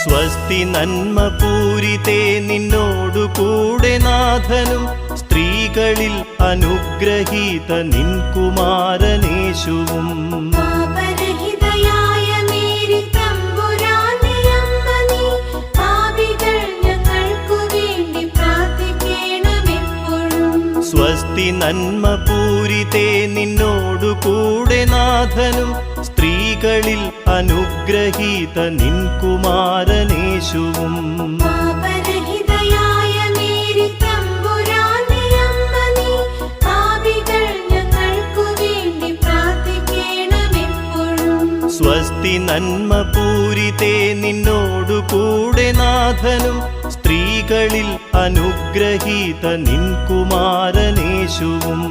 സ്വസ്തി നന്മ പൂരിതേ നിന്നോടു കൂടെ നാഥനും സ്ത്രീകളിൽ അനുഗ്രഹീത നിൻ കുമാരനേശുവും. സ്വസ്തി നന്മ പൂരിതേ നിന്നോടു കൂടെ നാഥനും സ്ത്രീകളിൽ അനുഗ്രഹീത നിൻ കുമാരനേശുവും. സ്വസ്തി നന്മ പൂരിതേ നിന്നോടു കൂടെ നാഥനും സ്ത്രീകളിൽ അനുഗ്രഹീത നിൻ കുമാരനേശുവും.